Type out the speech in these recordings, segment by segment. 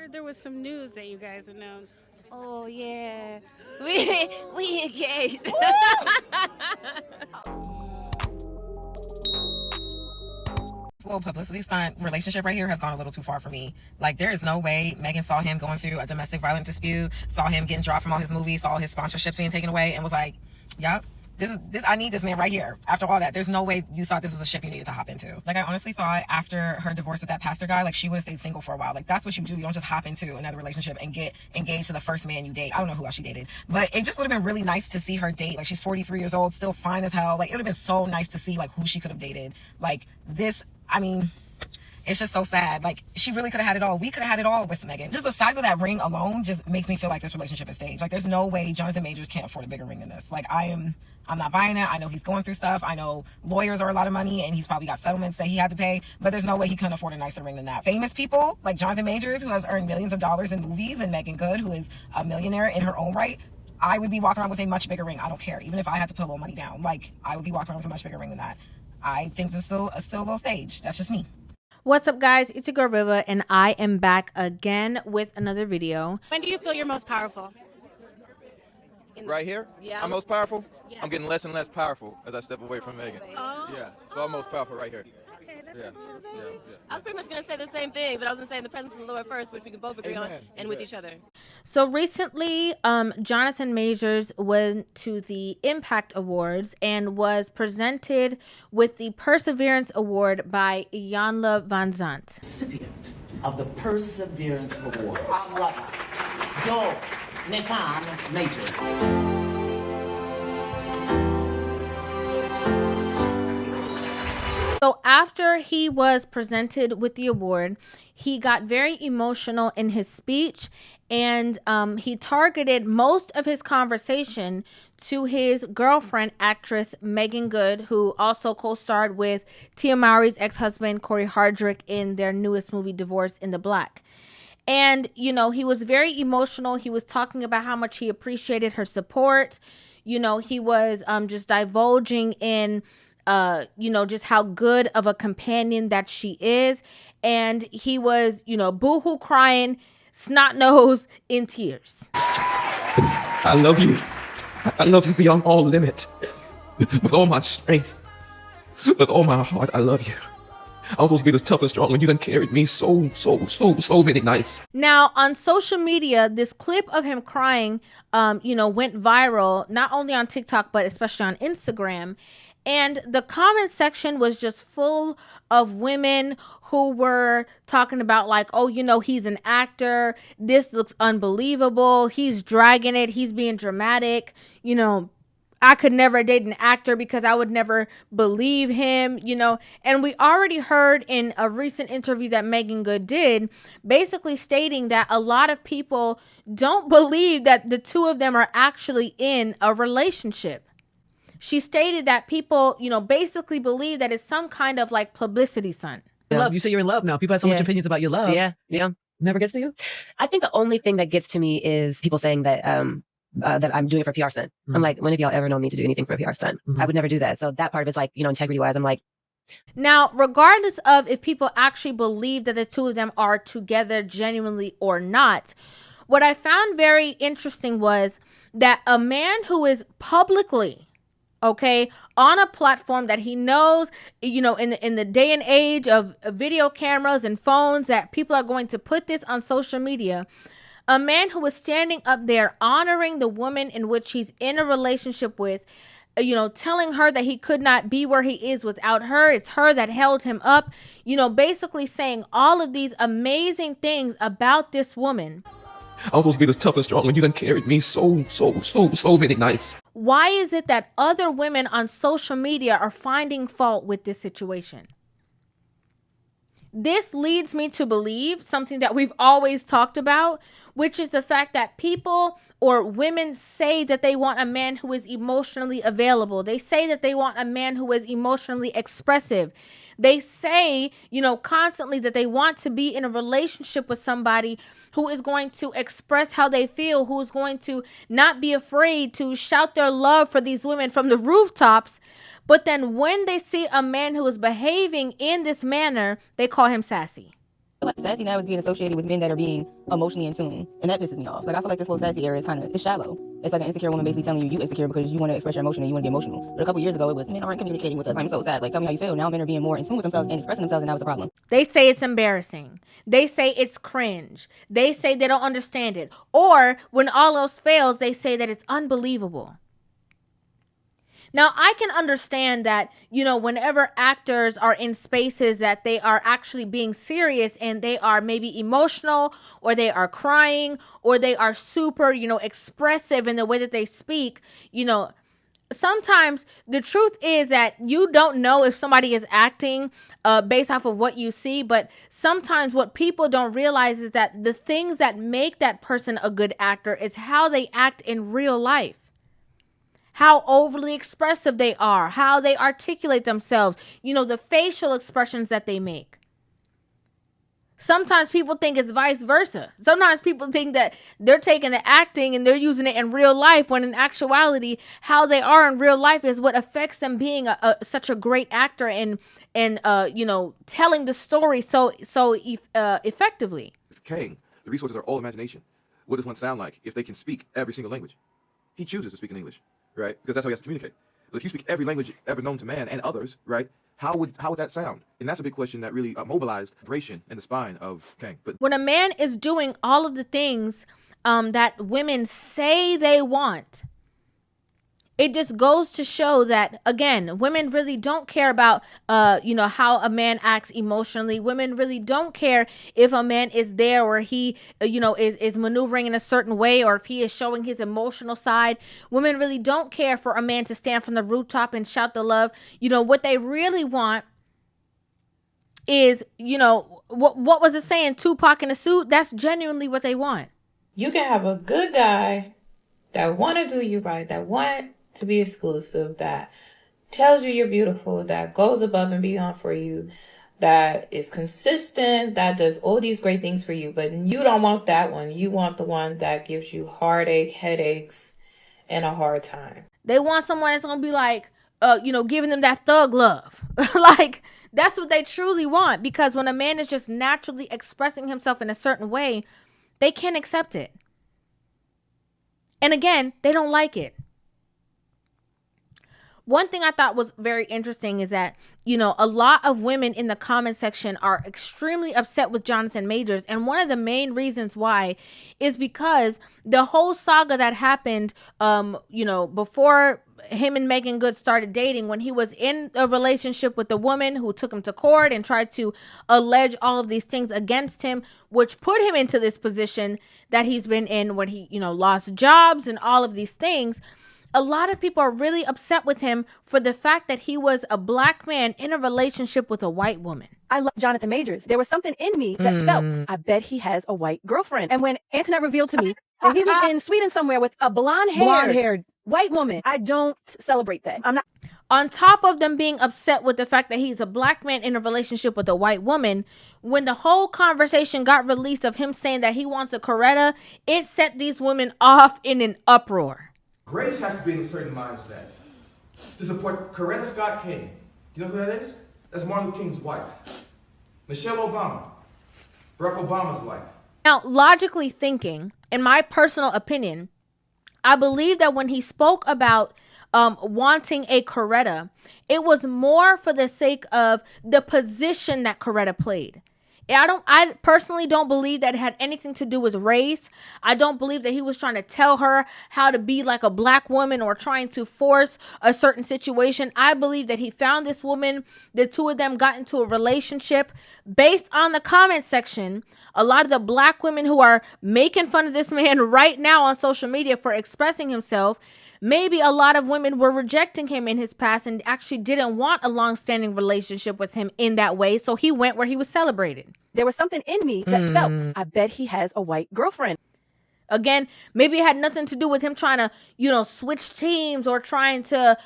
heard there was some news that you guys announced. Oh yeah, we engaged. Little publicity stunt relationship right here has gone a little too far for me. Like, there is no way Meagan saw him going through a domestic violence dispute, saw him getting dropped from all his movies, saw his sponsorships being taken away, and was like, yep, this I need this man right here. After all that, there's no way you thought this was a ship you needed to hop into. Like, I honestly thought after her divorce with that pastor guy, like, she would have stayed single for a while. Like, that's what you do. You don't just hop into another relationship and get engaged to the first man you date. I don't know who else she dated, but it just would have been really nice to see her date. Like, she's 43 years old, still fine as hell. Like, it would have been so nice to see, like, who she could have dated. Like, this, I mean, it's just so sad. Like, she really could have had it all. We could have had it all with Meagan. Just the size of that ring alone just makes me feel like this relationship is staged. Like, there's no way Jonathan Majors can't afford a bigger ring than this. Like, I'm not buying it. I know he's going through stuff. I know lawyers are a lot of money and he's probably got settlements that he had to pay, but there's no way he couldn't afford a nicer ring than that. Famous people like Jonathan Majors, who has earned millions of dollars in movies, and Meagan Good, who is a millionaire in her own right, I would be walking around with a much bigger ring. I don't care. Even if I had to put a little money down, like, I would be walking around with a much bigger ring than that. I think this is still a little staged. That's just me. What's up, guys? It's your girl Rivah, and I am back again with another video. When do you feel you're most powerful? Right here? Yeah. I'm most powerful? Yeah. I'm getting less and less powerful as I step away from Meagan. Oh. Yeah, so I'm most powerful right here. Okay, that's Yeah, yeah, I was pretty much gonna say the same thing, but I was gonna say in the presence of the Lord first, which we can both agree on, Amen. and with Amen. each other. So recently, Jonathan Majors went to the Impact Awards and was presented with the Perseverance Award by Iyanla Van Zandt. Recipient of the Perseverance Award, our brother, Jonathan Majors. So after he was presented with the award, he got very emotional in his speech, and he targeted most of his conversation to his girlfriend, actress Meagan Good, who also co-starred with Tia Mowry's ex-husband, Corey Hardrick, in their newest movie, Divorced in the Black. And, you know, he was very emotional. He was talking about how much he appreciated her support. You know, he was just divulging in you know, just how good of a companion that she is. And he was, you know, boohoo crying, snot nose, in tears. I love you. I love you beyond all limit. With all my strength. With all my heart, I love you. I was supposed to be this tough and strong, and you done carried me so many nights. Now, on social media, this clip of him crying, you know, went viral, not only on TikTok, but especially on Instagram. And the comment section was just full of women who were talking about, like, oh, you know, he's an actor. This looks unbelievable. He's dragging it. He's being dramatic. You know, I could never date an actor because I would never believe him, you know. And we already heard in a recent interview that Meagan Good did, basically stating that a lot of people don't believe that the two of them are actually in a relationship. She stated that people, you know, basically believe that it's some kind of like publicity stunt. Love. You say you're in love now. People have so much opinions about your love. Yeah. Never gets to you? I think the only thing that gets to me is people saying that that I'm doing it for a PR stunt. I'm like, when have y'all ever known me to do anything for a PR stunt? I would never do that. So that part of it's like, you know, integrity wise, I'm like. Now, regardless of if people actually believe that the two of them are together genuinely or not, what I found very interesting was that a man who is publicly, okay, on a platform that he knows, you know, in the day and age of video cameras and phones, that people are going to put this on social media, a man who was standing up there honoring the woman in which he's in a relationship with, you know, telling her that he could not be where he is without her. It's her that held him up, you know, basically saying all of these amazing things about this woman. I was supposed to be this tough and strong, and you done carried me so many nights. Why is it that other women on social media are finding fault with this situation? This leads me to believe something that we've always talked about, which is the fact that people or women say that they want a man who is emotionally available. They say that they want a man who is emotionally expressive. They say, you know, constantly that they want to be in a relationship with somebody who is going to express how they feel, who is going to not be afraid to shout their love for these women from the rooftops. But then when they see a man who is behaving in this manner, they call him sassy. Like sassy now is being associated with men that are being emotionally in tune, and that pisses me off. Like I feel like this little sassy era is it's shallow. It's like an insecure woman basically telling you insecure because you want to express your emotion and you want to be emotional. But a couple years ago, it was men aren't communicating with us. I'm so sad. Like tell me how you feel. Now men are being more in tune with themselves and expressing themselves, and that was a problem. They say it's embarrassing. They say it's cringe. They say they don't understand it. Or when all else fails, they say that it's unbelievable. Now, I can understand that, whenever actors are in spaces that they are actually being serious and they are maybe emotional or they are crying or they are super, expressive in the way that they speak, sometimes the truth is that you don't know if somebody is acting based off of what you see, but sometimes what people don't realize is that the things that make that person a good actor is how they act in real life. How overly expressive they are, how they articulate themselves, the facial expressions that they make. Sometimes people think it's vice versa. Sometimes people think that they're taking the acting and they're using it in real life, when in actuality, how they are in real life is what affects them being such a great actor and telling the story so effectively. King, the resources are all imagination. What does one sound like if they can speak every single language? He chooses to speak in English, right? Because that's how he has to communicate. But if you speak every language ever known to man and others, right? How would that sound? And that's a big question that really mobilized vibration in the spine of King. But when a man is doing all of the things that women say they want, it just goes to show that, again, women really don't care about, how a man acts emotionally. Women really don't care if a man is there or he, is maneuvering in a certain way or if he is showing his emotional side. Women really don't care for a man to stand from the rooftop and shout the love. What they really want is, what was it saying? Tupac in a suit? That's genuinely what they want. You can have a good guy that want to do you right, that want to be exclusive, that tells you you're beautiful, that goes above and beyond for you, that is consistent, that does all these great things for you. But you don't want that one. You want the one that gives you heartache, headaches, and a hard time. They want someone that's going to be like, giving them that thug love. Like, that's what they truly want. Because when a man is just naturally expressing himself in a certain way, they can't accept it. And again, they don't like it. One thing I thought was very interesting is that, a lot of women in the comment section are extremely upset with Jonathan Majors. And one of the main reasons why is because the whole saga that happened, before him and Meagan Good started dating, when he was in a relationship with a woman who took him to court and tried to allege all of these things against him, which put him into this position that he's been in when he, lost jobs and all of these things. A lot of people are really upset with him for the fact that he was a black man in a relationship with a white woman. I love Jonathan Majors. There was something in me that felt, I bet he has a white girlfriend. And when Antoinette revealed to me that he was in Sweden somewhere with a blonde-haired white woman, I don't celebrate that. I'm not. On top of them being upset with the fact that he's a black man in a relationship with a white woman, when the whole conversation got released of him saying that he wants a Coretta, it set these women off in an uproar. Grace has to be in a certain mindset to support Coretta Scott King. You know who that is? That's Martin Luther King's wife. Michelle Obama, Barack Obama's wife. Now, logically thinking, in my personal opinion, I believe that when he spoke about wanting a Coretta, it was more for the sake of the position that Coretta played. I personally don't believe that it had anything to do with race. I don't believe that he was trying to tell her how to be like a black woman or trying to force a certain situation. I believe that he found this woman, the two of them got into a relationship based on the comment section. A lot of the black women who are making fun of this man right now on social media for expressing himself, maybe a lot of women were rejecting him in his past and actually didn't want a long-standing relationship with him in that way. So he went where he was celebrated. There was something in me that felt, I bet he has a white girlfriend. Again, maybe it had nothing to do with him trying to, switch teams or trying to,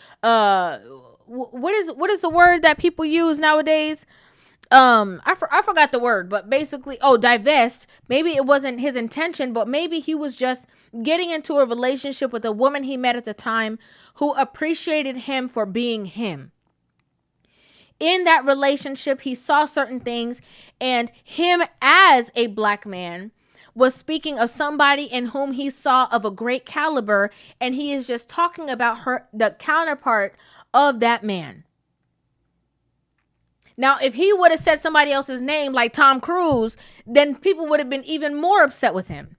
what is the word that people use nowadays? I forgot the word, but basically, divest. Maybe it wasn't his intention, but maybe he was just getting into a relationship with a woman he met at the time who appreciated him for being him. in that relationship, he saw certain things, and him as a black man was speaking of somebody in whom he saw of a great caliber, and he is just talking about her, the counterpart of that man. Now, if he would have said somebody else's name like Tom Cruise, then people would have been even more upset with him.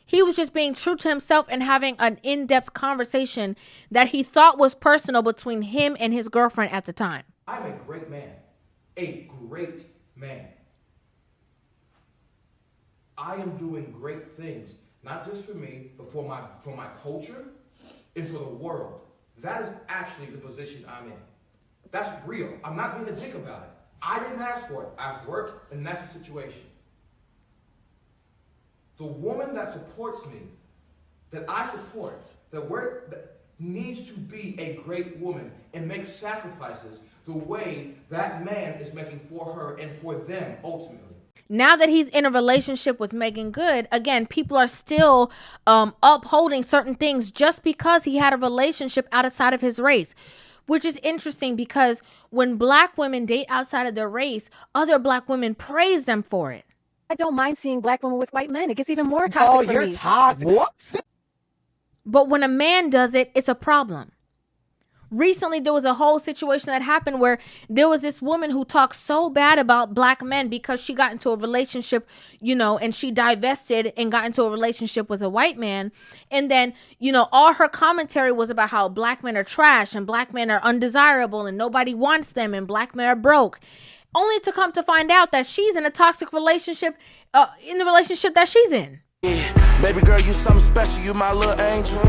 He was just being true to himself and having an in-depth conversation that he thought was personal between him and his girlfriend at the time. I'm a great man. A great man. I am doing great things, not just for me, but for my culture and for the world. That is actually the position I'm in. That's real. I'm not being a dick about it. I didn't ask for it. I've worked, and that's the situation. The woman that supports me, that I support, that needs to be a great woman and make sacrifices the way that man is making for her and for them ultimately. Now that he's in a relationship with Meagan Good, again, people are still upholding certain things just because he had a relationship outside of his race, which is interesting because when black women date outside of their race, other black women praise them for it. I don't mind seeing black women with white men. It gets even more toxic for me. Oh, you're toxic. What? But when a man does it, it's a problem. Recently, there was a whole situation that happened where there was this woman who talked so bad about black men because she got into a relationship, and she divested and got into a relationship with a white man. And then, all her commentary was about how black men are trash and black men are undesirable and nobody wants them and black men are broke. Only to come to find out that she's in a toxic relationship, in the relationship that she's in. Baby girl, you something special, you my little angel.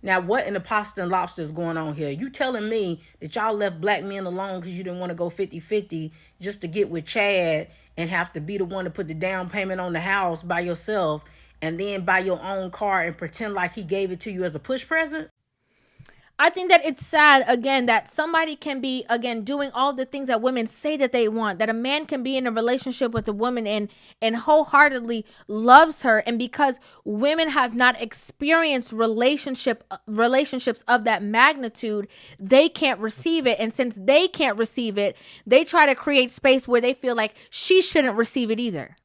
Now, what in the pasta and lobster is going on here? You telling me that y'all left black men alone because you didn't want to go 50-50 just to get with Chad and have to be the one to put the down payment on the house by yourself and then buy your own car and pretend like he gave it to you as a push present? I think that it's sad, again, that somebody can be, again, doing all the things that women say that they want, that a man can be in a relationship with a woman and wholeheartedly loves her. And because women have not experienced relationships of that magnitude, they can't receive it. And since they can't receive it, they try to create space where they feel like she shouldn't receive it either.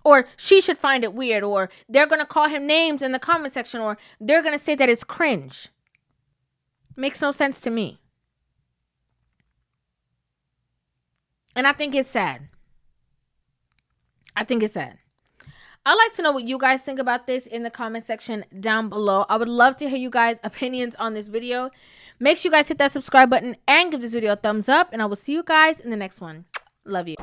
Or she should find it weird, or they're going to call him names in the comment section, or they're going to say that it's cringe. Makes no sense to me. And I think it's sad. I'd like to know what you guys think about this in the comment section down below. I would love to hear you guys' opinions on this video. Make sure you guys hit that subscribe button and give this video a thumbs up. And I will see you guys in the next one. Love you.